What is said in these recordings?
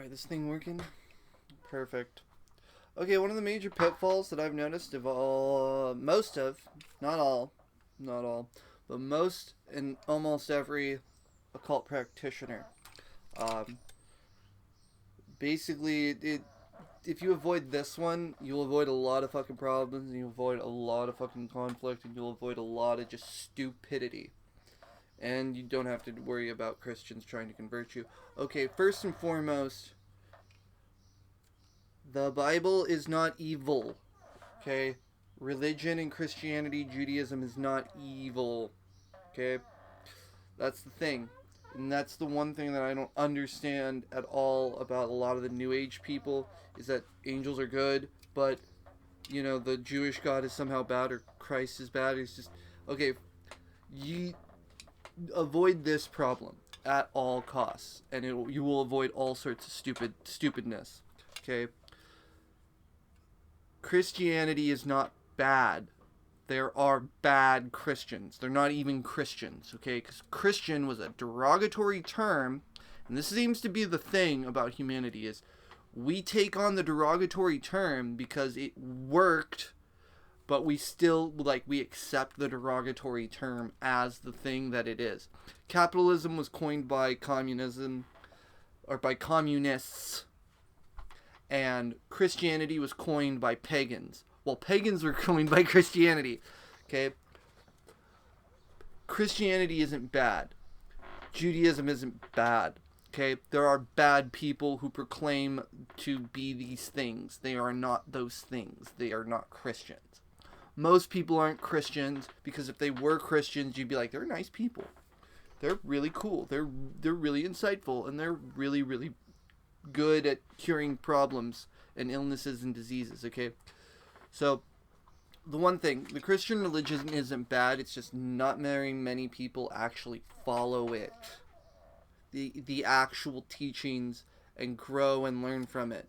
Alright, this thing working? Perfect. Okay, one of the major pitfalls that I've noticed of not all, but most and almost every occult practitioner. Um, basically, if you avoid this one, you'll avoid a lot of fucking problems, and you'll avoid a lot of fucking conflict, and you'll avoid a lot of just stupidity. And you don't have to worry about Christians trying to convert you. Okay, first and foremost, the Bible is not evil. Okay? Religion and Christianity, Judaism is not evil. Okay? That's the thing. And that's the one thing that I don't understand at all about a lot of the New Age people, is that angels are good, but, you know, the Jewish God is somehow bad, or Christ is bad. It's just, okay, you avoid this problem at all costs, and you will avoid all sorts of stupidness. Okay? Christianity is not bad. There are bad Christians. They're not even Christians, okay? Because Christian was a derogatory term, and this seems to be the thing about humanity, is we take on the derogatory term because it worked, but we still, we accept the derogatory term as the thing that it is. Capitalism was coined by communism, or by communists, and Christianity was coined by pagans. Well, pagans were coined by Christianity. Okay? Christianity isn't bad. Judaism isn't bad. Okay? There are bad people who proclaim to be these things. They are not those things. They are not Christians. Most people aren't Christians because if they were Christians, you'd be like, they're nice people. They're really cool. They're really insightful, and they're really, really good at curing problems and illnesses and diseases, okay? So, the one thing, the Christian religion isn't bad, it's just not very many people actually follow it. The actual teachings, and grow and learn from it.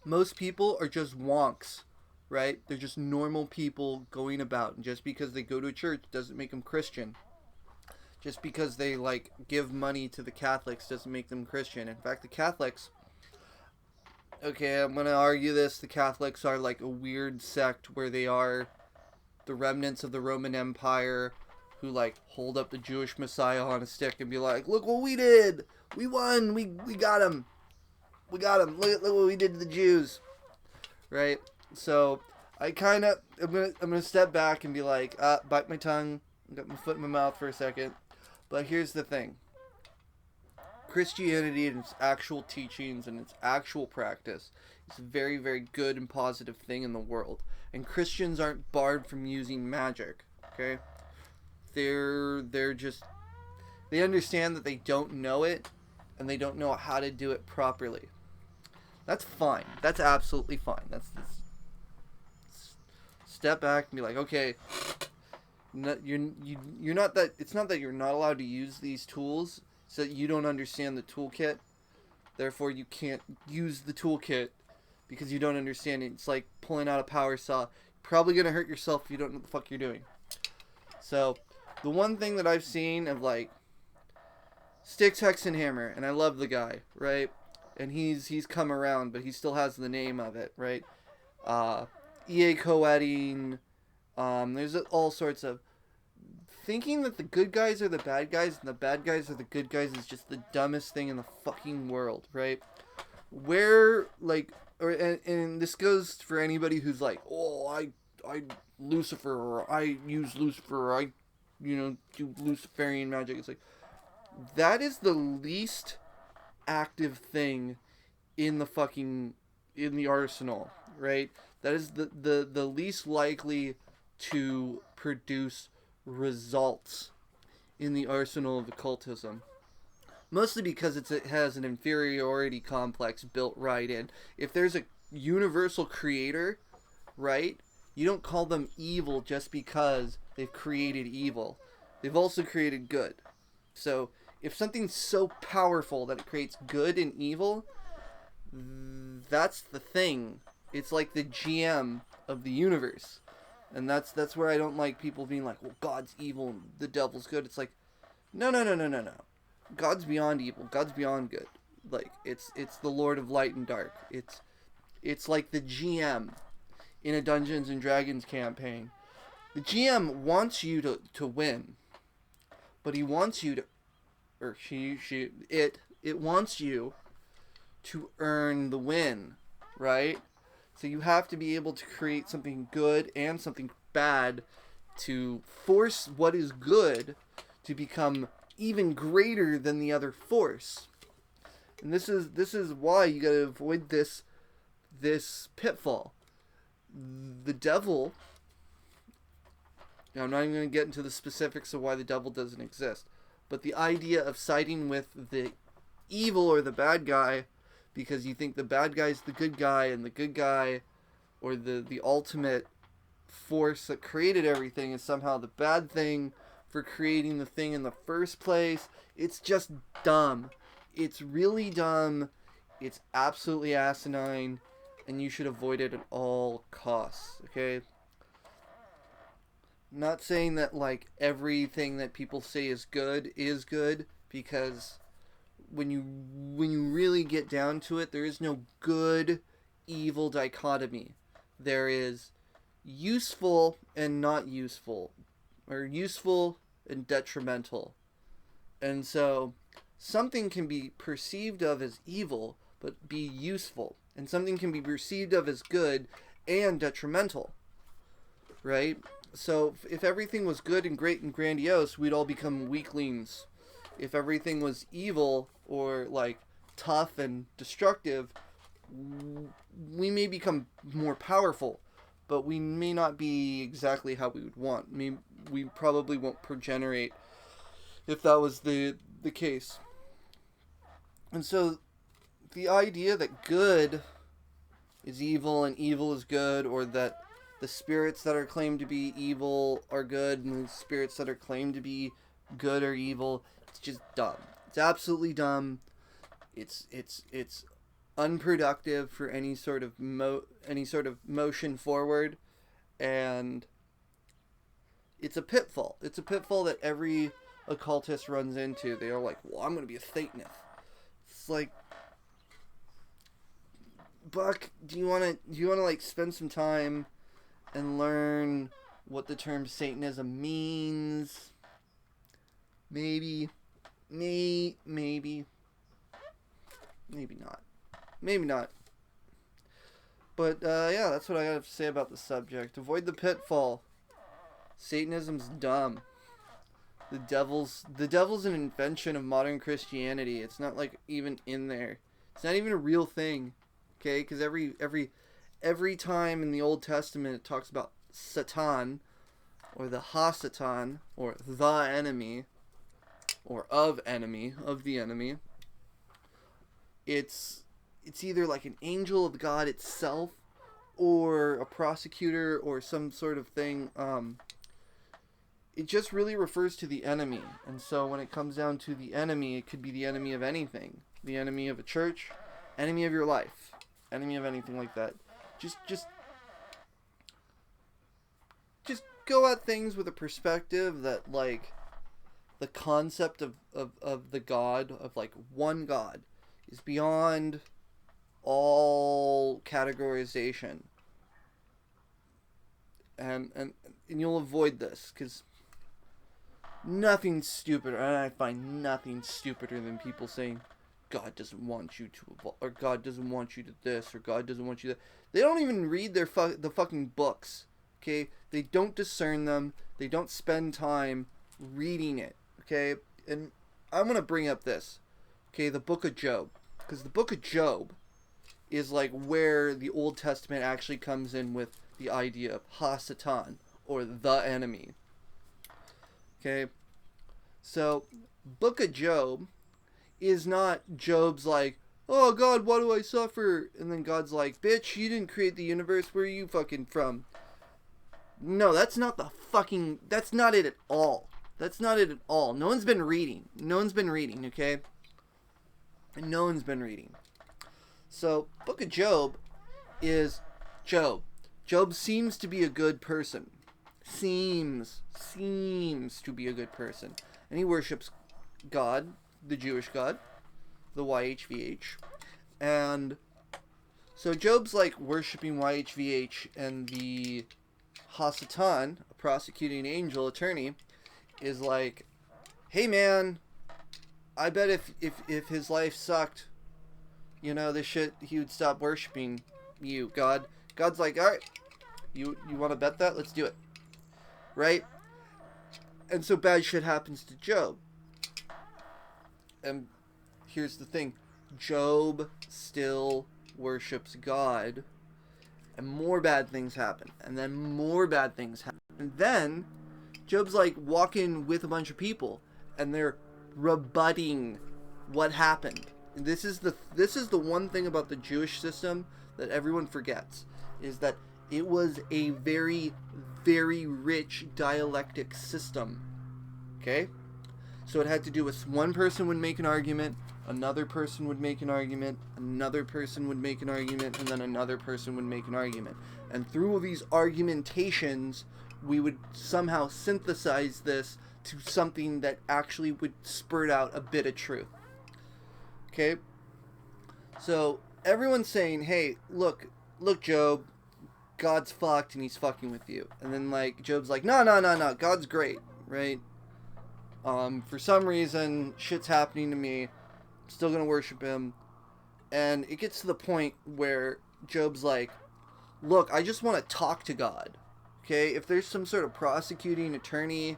Most people are just wonks, right? They're just normal people going about, and just because they go to a church doesn't make them Christian. Just because they, give money to the Catholics doesn't make them Christian. In fact, the Catholics, okay, I'm going to argue this, the Catholics are like a weird sect where they are the remnants of the Roman Empire who, hold up the Jewish Messiah on a stick and be like, look what we did! We won! We got him! We got him! Look what we did to the Jews! Right? So, I'm gonna step back and be like, bite my tongue, got my foot in my mouth for a second. But here's the thing. Christianity and its actual teachings and its actual practice is a very, very good and positive thing in the world. And Christians aren't barred from using magic, okay? They're just, they understand that they don't know it, and they don't know how to do it properly. That's fine. That's absolutely fine. That's step back and be like, okay, you're not that. It's not that you're not allowed to use these tools. It's that you don't understand the toolkit. Therefore, you can't use the toolkit because you don't understand it. It's like pulling out a power saw. You're probably gonna hurt yourself if you don't know what the fuck you're doing. So, the one thing that I've seen of Styx Hexenhammer, and I love the guy, right? And he's come around, but he still has the name of it, right? EA co-editing. There's all sorts of thinking that the good guys are the bad guys and the bad guys are the good guys is just the dumbest thing in the fucking world, right? Where and this goes for anybody who's like, oh, I Lucifer, or I use Lucifer, or I do Luciferian magic. It's like, that is the least active thing in the arsenal, right? That is the least likely to produce results in the arsenal of occultism. Mostly because it has an inferiority complex built right in. If there's a universal creator, right, you don't call them evil just because they've created evil. They've also created good. So, if something's so powerful that it creates good and evil, that's the thing. It's like the GM of the universe. And that's where I don't like people being like, well, God's evil and the devil's good. It's like, no. God's beyond evil. God's beyond good. Like it's the Lord of light and dark. It's like the GM in a Dungeons and Dragons campaign. The GM wants you to win, but he wants you to, or it wants you to earn the win, right? So you have to be able to create something good and something bad to force what is good to become even greater than the other force. And this is why you got to avoid this pitfall. The devil, now I'm not even going to get into the specifics of why the devil doesn't exist, but the idea of siding with the evil or the bad guy because you think the bad guy's the good guy, and the good guy or the ultimate force that created everything is somehow the bad thing for creating the thing in the first place. It's just dumb. It's really dumb. It's absolutely asinine, and you should avoid it at all costs, okay? I'm not saying that like everything that people say is good, because when you really get down to it, there is no good evil dichotomy. There is useful and not useful, or useful and detrimental. And so something can be perceived of as evil but be useful, and something can be perceived of as good and detrimental, right? So if everything was good and great and grandiose, we'd all become weaklings. If everything was evil or like tough and destructive, we may become more powerful, but we may not be exactly how we would want. I mean, we probably won't progenerate if that was the case. And so the idea that good is evil and evil is good, or that the spirits that are claimed to be evil are good and the spirits that are claimed to be good are evil, it's just dumb. It's absolutely dumb. It's unproductive for any sort of motion forward, and it's a pitfall. It's a pitfall that every occultist runs into. They are like, well, I'm going to be a Satanist. It's like, Buck, do you want to like spend some time and learn what the term Satanism means? Maybe not. Maybe not. But yeah, that's what I have to say about the subject. Avoid the pitfall. Satanism's dumb. The devil's an invention of modern Christianity. It's not like even in there. It's not even a real thing. Okay? Because every time in the Old Testament it talks about Satan, or the Ha-Satan, or the enemy, or of the enemy, it's either like an angel of God itself, or a prosecutor, or some sort of thing. It just really refers to the enemy. And so when it comes down to the enemy, it could be the enemy of anything. The enemy of a church, enemy of your life, enemy of anything like that. Just go at things with a perspective that, like, the concept of the God, of like one God, is beyond all categorization. And you'll avoid this, because nothing stupider, and I find nothing stupider than people saying God doesn't want you to evolve, or God doesn't want you to this, or God doesn't want you to... They don't even read the fucking books, okay? They don't discern them. They don't spend time reading it, okay? And I'm going to bring up this, okay? The book of Job. Because the book of Job is like where the Old Testament actually comes in with the idea of Ha-Satan, or the enemy. Okay? So, book of Job is not Job's like, oh God, why do I suffer? And then God's like, bitch, you didn't create the universe, where are you fucking from? No, that's not it at all. That's not it at all. No one's been reading, okay? No one's been reading. So, book of Job is Job. Job seems to be a good person. Seems to be a good person. And he worships God, the Jewish God, the YHVH. And so Job's like worshiping YHVH, and the Hasatan, a prosecuting angel attorney, is like, hey man, I bet if his life sucked, you know, this shit, he would stop worshiping you, God. God's like, alright, you want to bet that? Let's do it. Right? And so bad shit happens to Job. And here's the thing. Job still worships God. And more bad things happen. And then more bad things happen. And then Job's like walking with a bunch of people, and they're rebutting what happened. And this is the one thing about the Jewish system that everyone forgets, is that it was a very, very rich dialectic system. Okay? So it had to do with one person would make an argument, another person would make an argument, another person would make an argument, and then another person would make an argument. And through these argumentations, we would somehow synthesize this to something that actually would spurt out a bit of truth. Okay? So everyone's saying, hey, look, Job, God's fucked and he's fucking with you. And then like Job's like, no, God's great, right? For some reason, shit's happening to me. I'm still gonna worship him. And it gets to the point where Job's like, look, I just want to talk to God. Okay? If there's some sort of prosecuting attorney,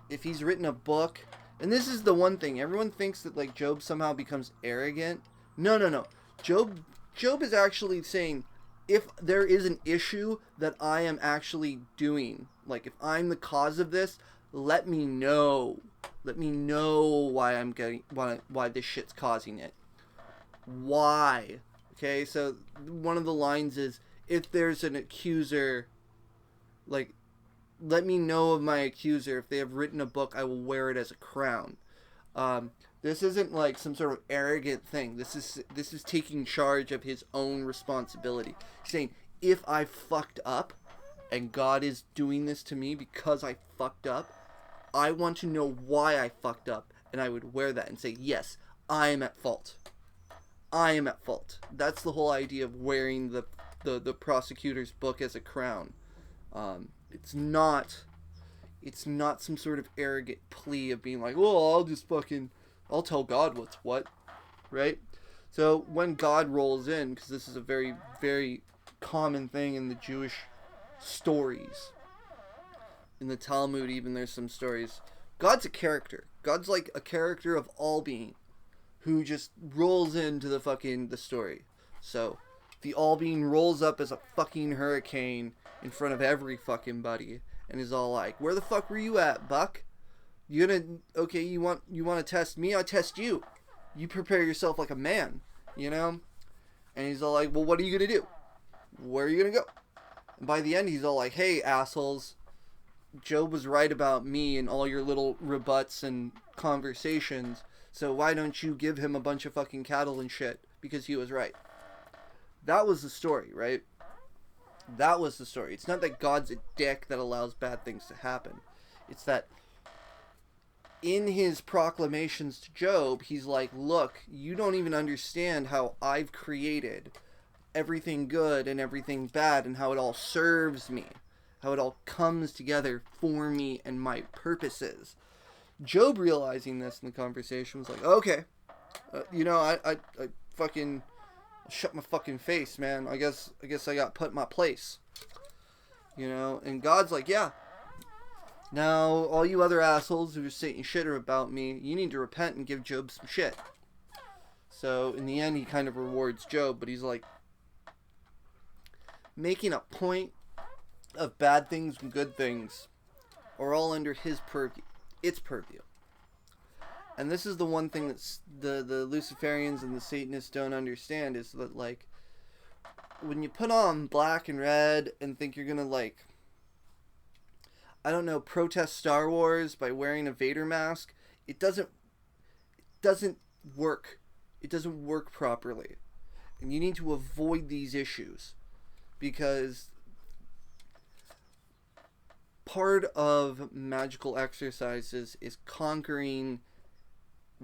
if he's written a book, and this is the one thing, everyone thinks that like Job somehow becomes arrogant. No. Job is actually saying, if there is an issue that I am actually doing, like if I'm the cause of this, let me know. Let me know why this shit's causing it. Why? Okay, so one of the lines is, if there's an accuser, like, let me know of my accuser. If they have written a book, I will wear it as a crown. This isn't like some sort of arrogant thing. This is taking charge of his own responsibility. He's saying, if I fucked up, and God is doing this to me because I fucked up, I want to know why I fucked up, and I would wear that and say, yes, I am at fault. I am at fault. That's the whole idea of wearing the prosecutor's book as a crown. It's not some sort of arrogant plea of being like, well, I'll tell God what's what, right? So when God rolls in, because this is a very, very common thing in the Jewish stories, in the Talmud even there's some stories, God's a character. God's like a character of all being who just rolls into the story. So the all being rolls up as a fucking hurricane in front of every fucking buddy and is all like, where the fuck were you at, Buck? You want to test me? I test you. You prepare yourself like a man, you know? And he's all like, well, what are you gonna do? Where are you gonna go? And by the end, he's all like, hey, assholes, Job was right about me and all your little rebuts and conversations, so why don't you give him a bunch of fucking cattle and shit, because he was right. That was the story, right? That was the story. It's not that God's a dick that allows bad things to happen. It's that in his proclamations to Job, he's like, look, you don't even understand how I've created everything good and everything bad and how it all serves me, how it all comes together for me and my purposes. Job, realizing this in the conversation, was like, okay, I fucking shut my fucking face, man. I guess I got put in my place, you know. And God's like, yeah, now all you other assholes who are saying shit about me, you need to repent and give Job some shit. So in the end, he kind of rewards Job, but he's like making a point of bad things and good things are all under his purview. Its purview. And this is the one thing that the Luciferians and the Satanists don't understand, is that, like, when you put on black and red and think you're gonna, like, protest Star Wars by wearing a Vader mask, it doesn't work. It doesn't work properly. And you need to avoid these issues, because part of magical exercises is conquering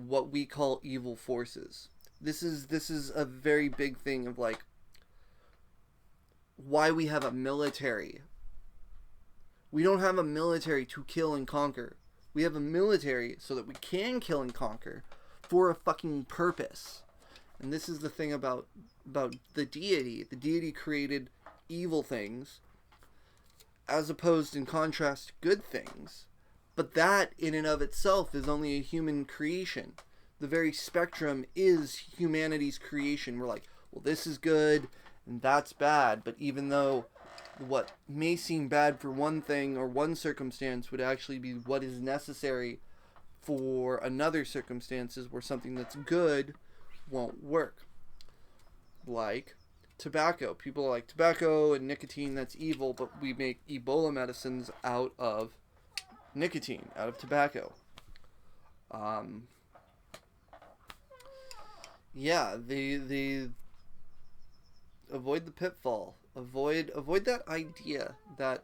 what we call evil forces. This is a very big thing of like why we have a military. We don't have a military to kill and conquer. We have a military so that we can kill and conquer for a fucking purpose. And this is the thing about the deity. The deity created evil things as opposed in contrast to good things. But that in and of itself is only a human creation. The very spectrum is humanity's creation. We're like, well, this is good and that's bad. But even though what may seem bad for one thing or one circumstance would actually be what is necessary for another circumstances where something that's good won't work. Like tobacco. People are like tobacco and nicotine, that's evil, but we make Ebola medicines out of nicotine, out of tobacco. Yeah, they avoid the pitfall. Avoid that idea that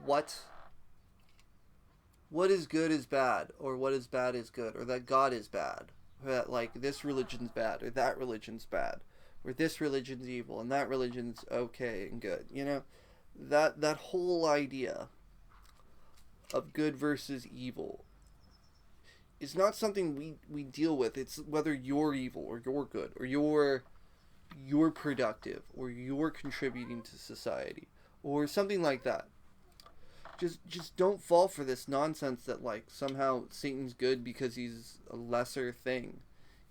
what is good is bad, or what is bad is good, or that God is bad, or that like this religion's bad, or that religion's bad, or this religion's evil and that religion's okay and good. You know, that whole idea of good versus evil is not something we deal with. It's whether you're evil or you're good, or you're productive, or you're contributing to society, or something like that. Just don't fall for this nonsense that like somehow Satan's good because he's a lesser thing.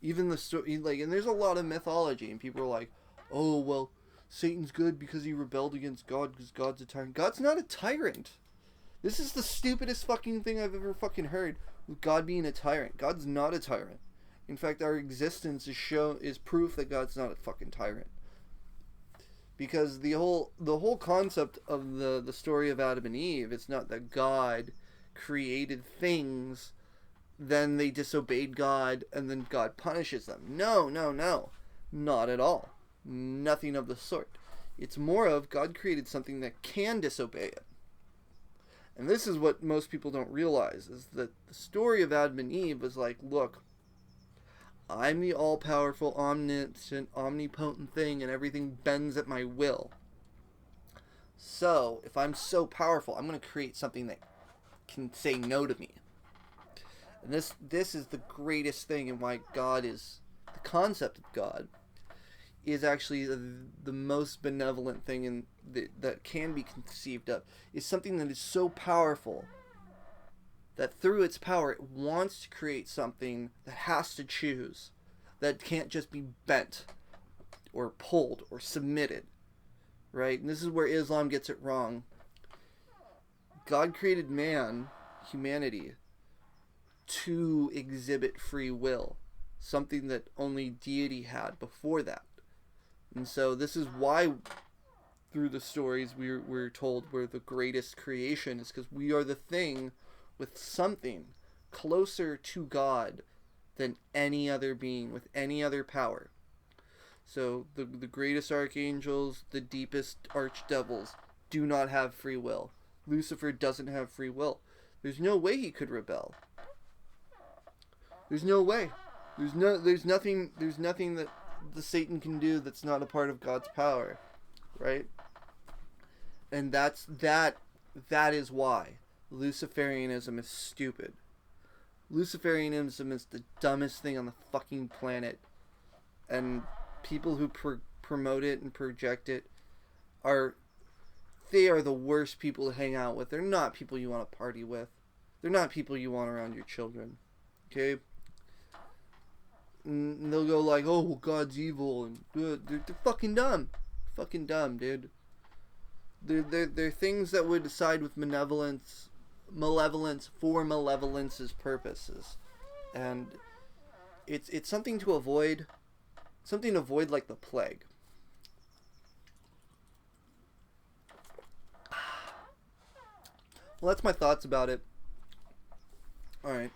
Even the story, like, and there's a lot of mythology, and people are like, oh well, Satan's good because he rebelled against God because God's a tyrant. God's not a tyrant. This is the stupidest fucking thing I've ever fucking heard. With God being a tyrant. God's not a tyrant. In fact, our existence is proof that God's not a fucking tyrant. Because the whole concept of the story of Adam and Eve, it's not that God created things, then they disobeyed God, and then God punishes them. No. Not at all. Nothing of the sort. It's more of God created something that can disobey it. And this is what most people don't realize, is that the story of Adam and Eve was like, look, I'm the all-powerful, omniscient, omnipotent thing, and everything bends at my will. So, if I'm so powerful, I'm going to create something that can say no to me. And this is the greatest thing, and why God is, the concept of God, is actually the most benevolent thing that can be conceived of, is something that is so powerful that through its power it wants to create something that has to choose, that can't just be bent or pulled or submitted, right? And this is where Islam gets it wrong. God created man, humanity, to exhibit free will, something that only deity had before that. And so this is why through the stories we're told we're the greatest creation, is because we are the thing with something closer to God than any other being with any other power. So the greatest archangels, the deepest archdevils do not have free will. Lucifer doesn't have free will. There's no way he could rebel. There's no way. There's nothing that the Satan can do that's not a part of God's power, right? And that is why Luciferianism is stupid. Luciferianism is the dumbest thing on the fucking planet, and people who promote it and project it are the worst people to hang out with. They're not people you want to party with. They're not people you want around your children. Okay? And they'll go like, oh, well, God's evil, and they're fucking dumb. Fucking dumb, dude. They're things that would side with malevolence for malevolence's purposes, and it's something to avoid. Something to avoid like the plague. Well, that's my thoughts about it. All right.